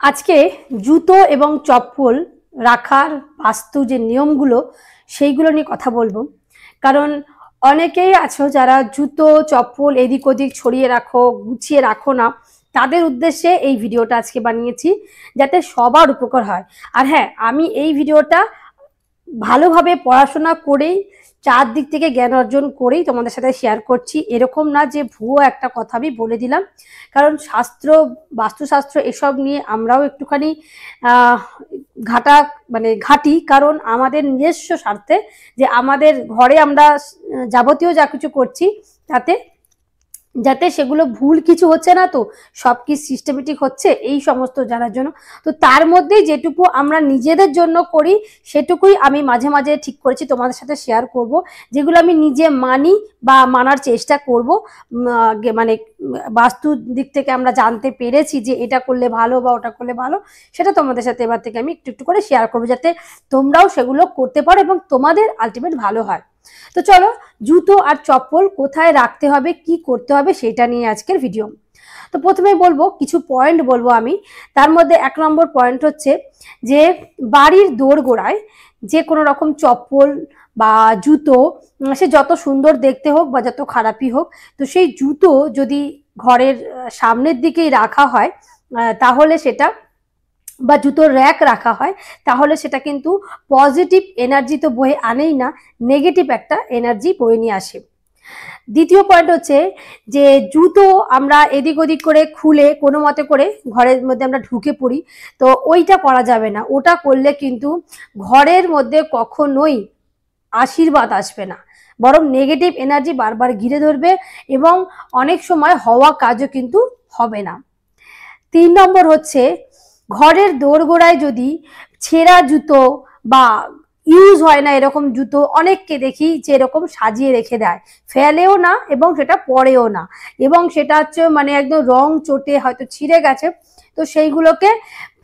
আজকে জুতো এবং চপ্পল রাখার বাস্তু যে নিয়মগুলো সেইগুলো নিয়ে কথা বলবো। কারণ অনেকেই আছো যারা জুতো চপ্পল এদিক ওদিক ছড়িয়ে রাখো, গুছিয়ে রাখো না। তাদের উদ্দেশ্যে এই ভিডিওটা আজকে বানিয়েছি, যাতে সবার উপকার হয়। আর হ্যাঁ, আমি এই ভিডিওটা ভালোভাবে পড়াশোনা করেই, চারদিক থেকে জ্ঞান অর্জন করেই তোমাদের সাথে শেয়ার করছি। এরকম না যে ভুয়ো একটা কথা আমি বলে দিলাম। কারণ শাস্ত্র, বাস্তুশাস্ত্র এসব নিয়ে আমরাও একটুখানি ঘাটি, কারণ আমাদের নিজস্ব স্বার্থে, যে আমাদের ঘরে আমরা যাবতীয় যা কিছু করছি তাতে যাতে সেগুলো ভুল কিছু হচ্ছে না, তো সব কি সিস্টেমেটিক হচ্ছে, এই সমস্ত জানার জন্য। তো তার মধ্যেই যেটুকু আমরা নিজেদের জন্য করি সেটুকুই আমি মাঝে মাঝে ঠিক করেছি তোমাদের সাথে শেয়ার করব, যেগুলো আমি নিজে মানি বা মানার চেষ্টা করব। মানে বাস্তুর দিক থেকে আমরা জানতে পেরেছি যে এটা করলে ভালো বা ওটা করলে ভালো, সেটা তোমাদের সাথে এবার থেকে আমি একটু একটু করে শেয়ার করবো, যাতে তোমরাও সেগুলো করতে পারো এবং তোমাদের আলটিমেট ভালো হয়। তো চলো, জুতো আর চপ্পল কোথায় রাখতে হবে, কি করতে হবে, সেটা নিয়ে আজকের ভিডিও। তো প্রথমে বলবো, কিছু পয়েন্ট বলবো আমি। তার মধ্যে 1 নম্বর পয়েন্ট হচ্ছে যে বাড়ির দোরগোড়ায় যে কোনো রকম চপ্পল বা জুতো, সে যত সুন্দর দেখতে হোক বা যত খারাপই হোক, তো সেই জুতো যদি ঘরের সামনের দিকেই রাখা হয় তাহলে সেটা, বা জুতোর র্যাক রাখা হয়, তাহলে সেটা কিন্তু পজিটিভ এনার্জি তো বয়ে আনেই না, নেগেটিভ একটা এনার্জি বয়ে নিয়ে আসে। দ্বিতীয় পয়েন্ট হচ্ছে যে জুতো আমরা এদিক ওদিক করে খুলে কোনো মতে করে ঘরের মধ্যে আমরা ঢুকে পড়ি, তো ওইটা করা যাবে না। ওটা করলে কিন্তু ঘরের মধ্যে কখনোই আশীর্বাদ আসবে না, বরং নেগেটিভ এনার্জি বারবার ঘিরে ধরবে এবং অনেক সময় হওয়া কাজও কিন্তু হবে না। 3 নম্বর হচ্ছে, ঘরের দোরগোড়ায় যদি ছেঁড়া জুতো বা ইউজ হয় না এরকম জুতো অনেককে দেখি যে এরকম সাজিয়ে রেখে দেয়, ফেলেও না এবং সেটা পরেও না, এবং সেটা হচ্ছে মানে একদম রং চটে হয়তো ছিঁড়ে গেছে, তো সেইগুলোকে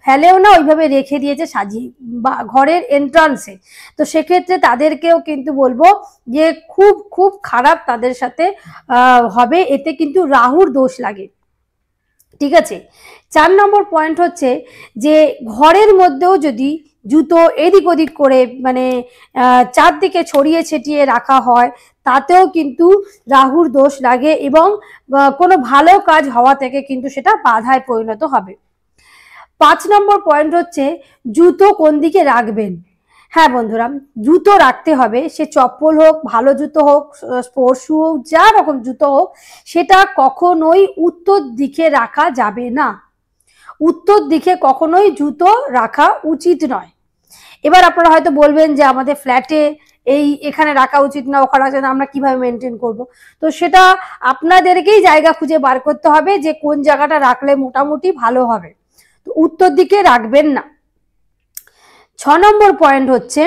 ফেলেও না, ওইভাবে রেখে দিয়েছে সাজিয়ে বা ঘরের এন্ট্রান্সে। তো সেক্ষেত্রে তাদেরকেও কিন্তু বলবো যে খুব খুব খারাপ তাদের সাথে হবে, এতে কিন্তু রাহুর দোষ লাগে। ঠিক আছে। 4 নম্বর পয়েন্ট হচ্ছে যে ঘরের মধ্যেও যদি জুতো এদিক ওদিক করে মানে চারদিকে ছড়িয়ে ছিটিয়ে রাখা হয়, তাতেও কিন্তু রাহুর দোষ লাগে এবং কোনো ভালো কাজ হওয়া থেকে কিন্তু সেটা বাধায় পরিণত হবে। 5 নম্বর পয়েন্ট হচ্ছে জুতো কোন দিকে রাখবেন। হ্যাঁ বন্ধুরা, জুতো রাখতে হবে, সে চপ্পল হোক, ভালো জুতো হোক, স্পোর্টস শু হোক, যা রকম জুতো হোক, সেটা কখনোই উত্তর দিকে রাখা যাবে না। উত্তর দিকে কখনোই জুতো রাখা উচিত নয়। এবার আপনারা হয়তো বলবেন যে আমাদের ফ্ল্যাটে এখানে রাখা উচিত না, ওখানে রাখা, আমরা কিভাবে মেনটেন করব। তো সেটা আপনাদেরকেই জায়গা খুঁজে বার করতে হবে যে কোন জায়গাটা রাখলে মোটামুটি ভালো হবে। তো উত্তর দিকে রাখবেন না। 6 নম্বর পয়েন্ট হচ্ছে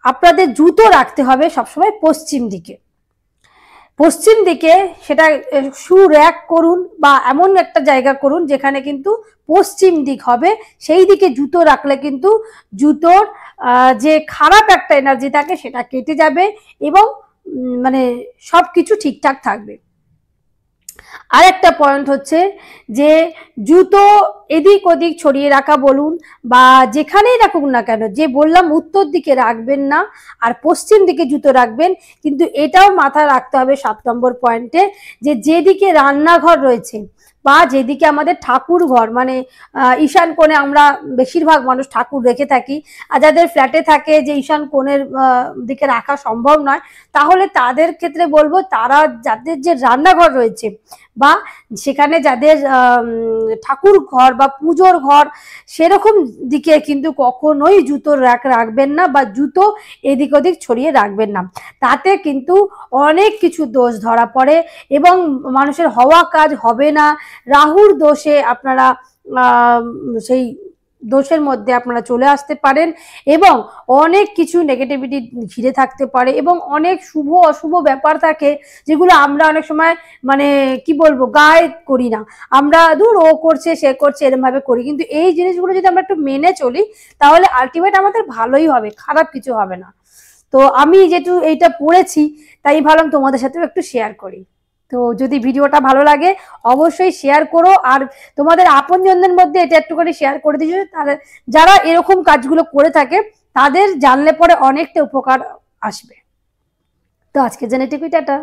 আপনাদের জুতো রাখতে হবে সবসময় পশ্চিম দিকে। পশ্চিম দিকে সেটা শু র্যাক করুন বা এমন একটা জায়গা করুন যেখানে কিন্তু পশ্চিম দিক হবে, সেই দিকে জুতো রাখলে কিন্তু জুতোর যে খারাপ একটা এনার্জি থাকে সেটা কেটে যাবে এবং মানে সবকিছু ঠিকঠাক থাকবে। আর একটা পয়েন্ট হচ্ছে যে জুতো এদিক ওদিক ছড়িয়ে রাখা বলুন বা যেখানেই রাখুন না কেন, যে বললাম উত্তর দিকে রাখবেন না আর পশ্চিম দিকে জুতো রাখবেন, কিন্তু এটাও মাথায় রাখতে হবে 7 নম্বর পয়েন্টে, যে যেদিকে রান্নাঘর রয়েছে বা যেদিকে আমাদের ঠাকুর ঘর, মানে ঈশান কোণে আমরা বেশিরভাগ মানুষ ঠাকুর রেখে থাকি, আর যাদের ফ্ল্যাটে থাকে যে ঈশান কোণের দিকে রাখা সম্ভব নয়, তাহলে তাদের ক্ষেত্রে বলবো তারা যাদের যে রান্নাঘর রয়েছে বা সেখানে যাদের ঠাকুর ঘর বা পুজোর ঘর, সেরকম দিকে কিন্তু কখনোই জুতোর র্যাক রাখবেন না বা জুতো এদিক ওদিক ছড়িয়ে রাখবেন না। তাতে কিন্তু অনেক কিছু দোষ ধরা পড়ে এবং মানুষের হওয়া কাজ হবে না। রাহুর দোষে আপনারা সেই দোষের মধ্যে আপনারা চলে আসতে পারেন এবং অনেক কিছু নেগেটিভিটি ঘিরে থাকতে পারে এবং অনেক শুভ অশুভ ব্যাপার থাকে, যেগুলো আমরা অনেক সময় মানে কি বলবো গায়ে করি না, আমরা দূর ও করছে সে করছে এরকম ভাবে করি, কিন্তু এই জিনিসগুলো যদি আমরা একটু মেনে চলি তাহলে আলটিমেট আমাদের ভালোই হবে, খারাপ কিছু হবে না। তো আমি যেহেতু এইটা পড়েছি তাই ভাবলাম তোমাদের সাথেও একটু শেয়ার করি। তো যদি ভিডিওটা ভালো লাগে অবশ্যই শেয়ার করো, আর তোমাদের আপনজনদের মধ্যে এটা একটুখানি শেয়ার করে দিও, তাদের যারা এরকম কাজগুলো করে থাকে তাদের জানলে পরে অনেকটা উপকার আসবে। তো আজকে জেনেটিকুই টাটা।